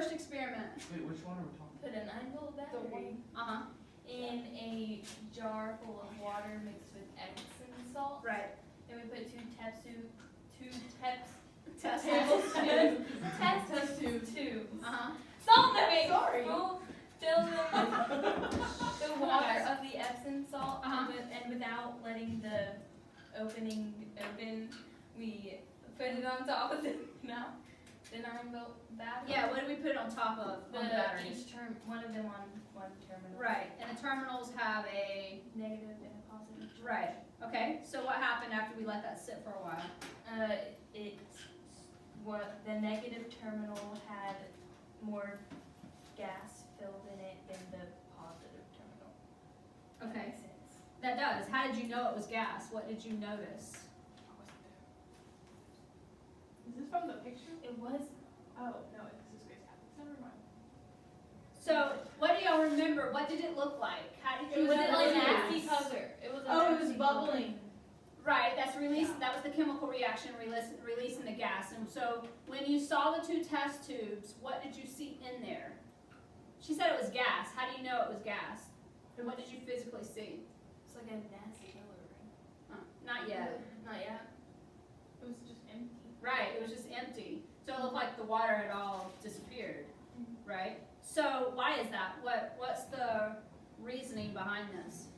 first experiment? Wait, which one are we talking Put an 9-volt battery In a jar full of water mixed with Epsom salt. right. Then we put 2 test tubes. Test Test tubes. Salt living. Sorry. We'll fill them with the water of the Epsom salt, and without letting the opening open, we put it on top of the 9-volt battery. Yeah, what do we put on top of The on the battery? each term, one of them on one terminal. Right, and the terminals have a Negative and a positive. right. Okay, so what happened after we let that sit for a while? The negative terminal had more gas filled in it than the positive terminal. That Okay, makes sense. that does. How did you know it was gas? What did you notice? Is this from the picture? It was. Oh, no, this is Grace Catholic. Never mind. So, what do y'all remember? What did it look like? How did you It was know a it was nasty gas? color. It was. Oh, it was bubbling. Right, that's releasing. That was the chemical reaction releasing the gas. And so, when you saw the 2 test tubes, what did you see in there? She said it was gas. How do you know it was gas? And what did you physically see? It's like a nasty color. Not yet. Not yet. It was just empty. Right, it was just empty. So it looked like the water had all disappeared. Right. So why is that? What's the reasoning behind this?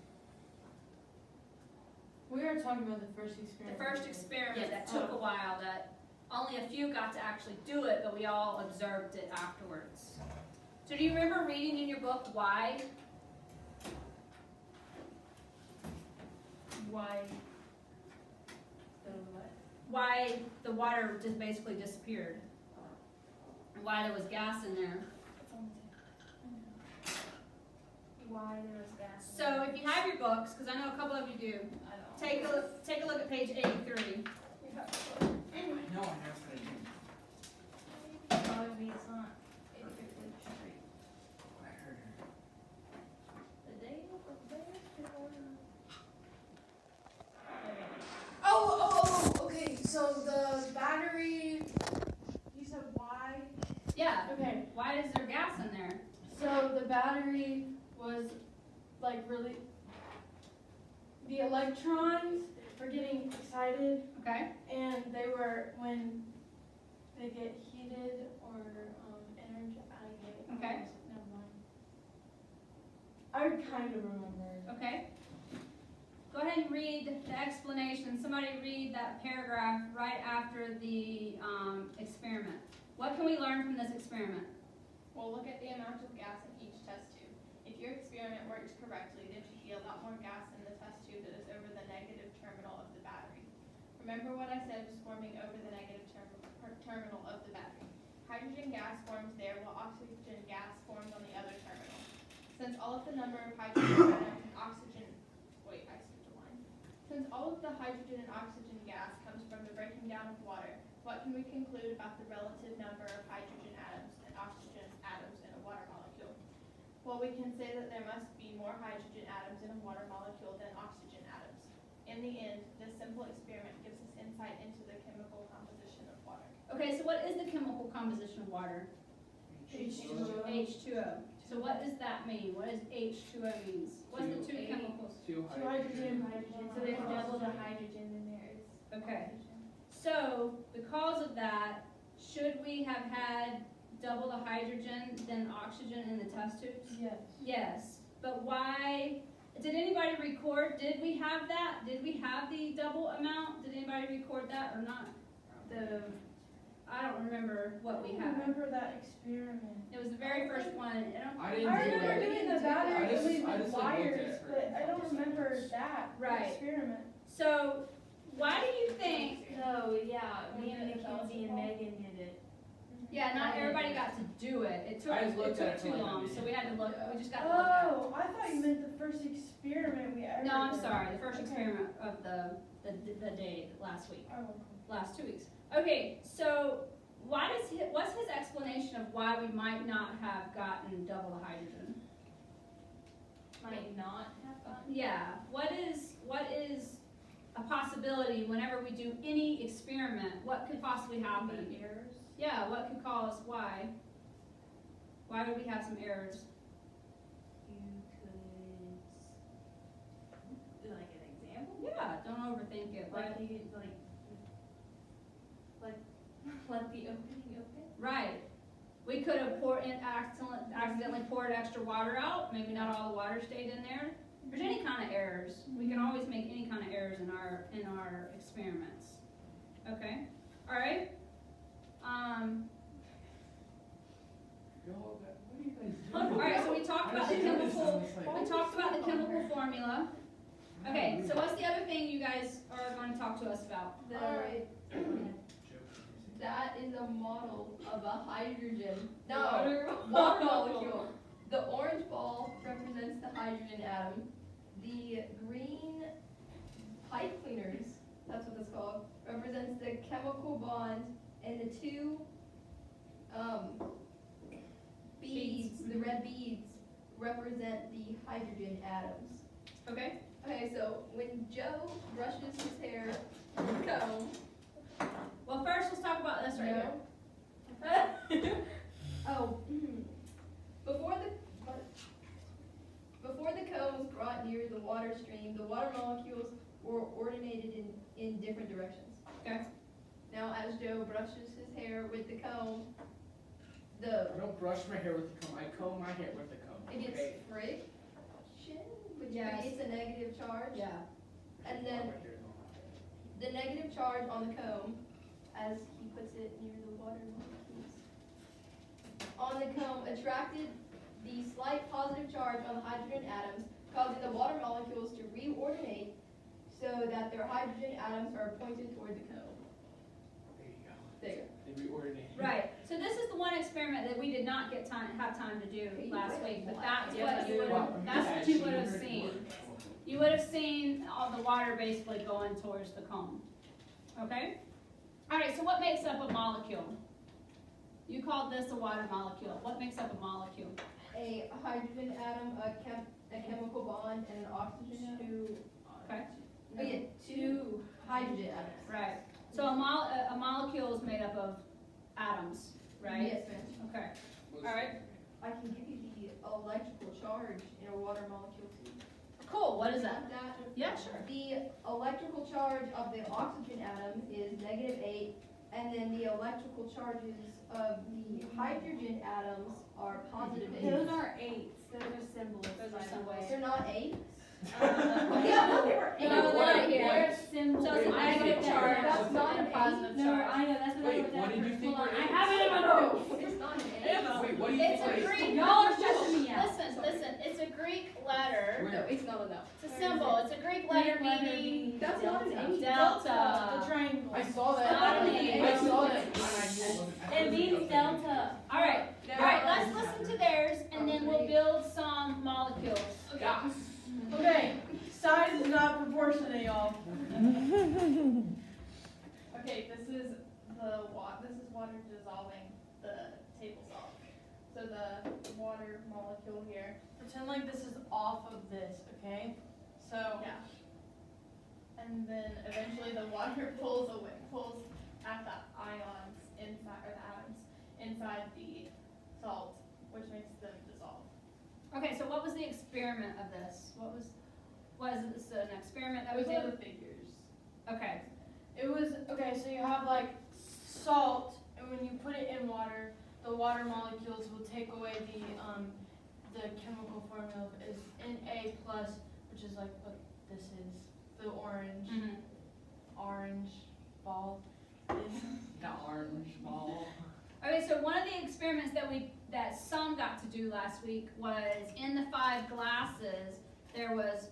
We are talking about the first The experiment. first experiment Yes. that took a while, that only a few got to actually do it, but we all observed it afterwards. So do you remember reading in your book why? Why? The what? Why the water just basically disappeared? And why there was gas in there? Why there was gas? in So it. if you have your books, because I know a couple of you do, I don't. take a look at page 83. No, I never said anything. Probably it's not. Straight. I heard her. The day before. Oh, okay. So the battery. You said why? Yeah. Okay. Why is there gas in there? So the battery was like really. The electrons were getting excited, Okay. and they were when they get heated or energy. Okay. Never mind. I kind of remember. Okay. Go ahead and read the explanation. Somebody read that paragraph right after the experiment. What can we learn from this experiment? Well, look at the amount of gas in each test tube. If your experiment works correctly, then you see a lot more gas in the test tube that is over the negative terminal of the battery. Remember what I said was forming over the negative terminal of the battery. Hydrogen gas forms there while oxygen gas forms on the other terminal. Since all of the number of hydrogen atoms and oxygen, I skipped a line. Since all of the hydrogen and oxygen gas comes from the breaking down of water, what can we conclude about the relative number of hydrogen atoms and oxygen atoms in a water molecule? Well, we can say that there must be more hydrogen atoms in a water molecule than oxygen atoms. In the end, this simple experiment gives us insight into the chemical composition of water. Okay, so what is the chemical composition of water? H2O. H2O. So what does that mean? What does H2O means? What's the 2 chemicals? 2 hydrogen. So there's double the hydrogen than there is Okay. oxygen. So because of that, should we have had double the hydrogen than oxygen in the test tubes? Yes. Yes, but why? Did anybody record? Did we have that? Did we have the double amount? Did anybody record that or not? I don't remember what we I had. remember that experiment. It was the very first one. I didn't I do remember that. doing the battery I just with like, looked wires, at her. but I don't remember that Right. experiment. So why do you think? No, yeah, me and Mackenzie and Megan did it. Yeah, not everybody got to do it. It took I just looked at it too for like a long, minute. so we had to look. We just got to look at it. Oh, I thought you meant the first experiment we ever No, I'm did. sorry. The first Okay. experiment of the day last week, Oh. last 2 weeks. Okay, so what's his explanation of why we might not have gotten double the hydrogen? Might not have gotten. Yeah, what is a possibility whenever we do any experiment? What could possibly happen? Errors. Yeah, what could cause why? Why would we have some errors? You could, like an example? Yeah, don't overthink it. Like you could, let the opening open? Right. We could have accidentally poured extra water out. Maybe not all the water stayed in there. There's any kind of errors. We can always make any kind of errors in our experiments. Okay. All right. Y'all, what are you guys doing? All right. So we talked about the I noticed chemical. this, it's like- We talked about the chemical formula. Okay. So what's the other thing you guys are going to talk to us about? Alright, That is a model of a hydrogen. Water Water molecule. The orange ball represents the hydrogen atom. The green pipe cleaners, that's what it's called, represents the chemical bond, and the two beads, the red beads, represent the hydrogen atoms. Okay. Okay, so when Joe brushes his hair with a comb, Well, first let's talk about this right here. Oh, before the comb was brought near the water stream, the water molecules were ordinated in different directions. Okay. Now, as Joe brushes his hair with the comb, I don't brush my hair with the comb, I comb my hair with the comb. it gets okay? friction, which Yes. creates a negative charge. Yeah. And then My hair is all- the negative charge on the comb, as he puts it near the water molecules, on the comb attracted the slight positive charge on the hydrogen atoms, causing the water molecules to reordinate so that their hydrogen atoms are pointed toward the comb. There you go. There. They reordinate. Right. So this is the one experiment that we did not have time to do last week, but that's what you would Wow, that's what you would have seen. You would have seen all the water basically going towards the comb. Okay? All right, so what makes up a molecule? You called this a water molecule. What makes up a molecule? A hydrogen atom, a chemical bond, and an oxygen atom. Okay. Oh yeah, two hydrogen atoms. Right. So a molecule is made up of atoms, right? Yes, ma'am. Okay. All right. I can give you the electrical charge in a water molecule too. Cool. What is that? Want that? Yeah, sure. The electrical charge of the oxygen atom is -8, and then the electrical charges of the hydrogen atoms are +8. those are eights, those are symbols, Those are by the symbols. way. They're not 8? Yeah, they were No, they're right here. They're symbols. So it's a I negative wrote that charge down. That's not and a an positive No, charge. I know, that's what I Wait, wrote down. what did you first. think Hold on, were I eights? have it in my notes. It's not an 8. Wait, what do you It's think? a it is? Greek. Y'all are stressing me out. Listen. It's a Greek letter. No, it's not a no. It's a symbol. It's a Greek letter meaning That's not an Delta. 8. delta. The triangle. I saw that. Not an eight. I saw that. And I knew it wasn't- It means delta. All right. All right. Let's listen to theirs, and then we'll build some molecules. Yeah. Okay, size is not proportionate, y'all. Okay, this is water dissolving the table salt. So the water molecule here. Pretend like this is off of this, okay? So, Yeah. And then eventually the water pulls at the ions inside, or the atoms inside the salt, which makes them dissolve. Okay. So what was the experiment of this? Was this an experiment that we Those are did? the figures. Okay. it was, okay, so you have like salt, and when you put it in water, the water molecules will take away the chemical formula is Na plus, which is like what this is, the orange ball is. The orange ball. Okay, so one of the experiments that some got to do last week was in the 5 glasses, there was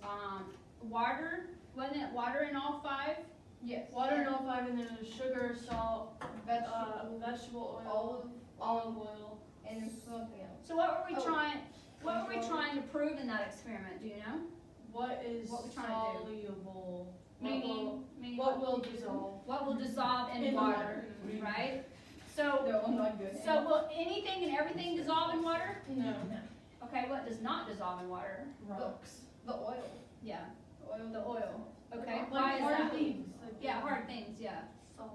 water, wasn't it water in all 5? Yes. Water in all 5, and then there's sugar, salt, vegetable oil, olive oil. And something else. So what were we Oh. trying to prove in that experiment, do you know? What is What we trying to do? soluble? Meaning What will dissolve? what will dissolve in In water, water. right? So, No, I'm not good. so will anything and everything dissolve in water? No. Okay, what does not dissolve in water? Rocks. The oil. Yeah, Oil. the oil. Okay, Like why is hard that? things. Like Yeah, hard things, yeah. solid.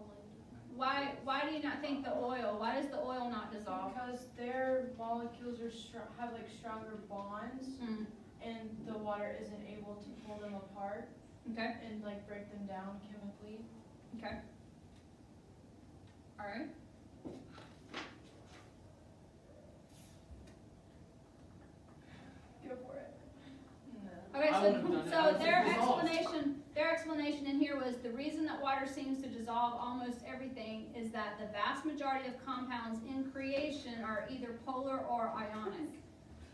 Why do you not think the oil, why does the oil not dissolve? because their molecules are have like stronger bonds, Mm, and the water isn't able to pull them apart okay, and like break them down chemically. okay. Alright. Go for it. Okay, I wouldn't have done it. I so would've their said dissolve. explanation in here was the reason that water seems to dissolve almost everything is that the vast majority of compounds in creation are either polar or ionic.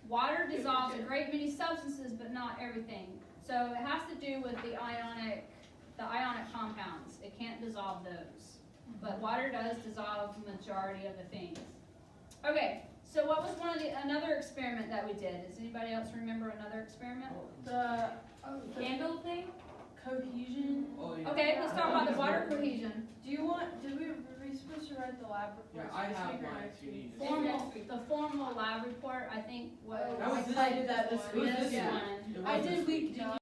Water dissolves a great many substances, but not everything. So it has to do with the ionic compounds. It can't dissolve those. But water does dissolve the majority of the things. Okay, so what was another experiment that we did? Does anybody else remember another experiment? The Candle thing? cohesion. Oh, yeah. Okay, let's talk about the water cohesion. Were we supposed to write the lab Yeah, report? I have mine if you need it. The formal lab report, I think, was That was I did that this It was week. this this one. one. It was I this did week. week.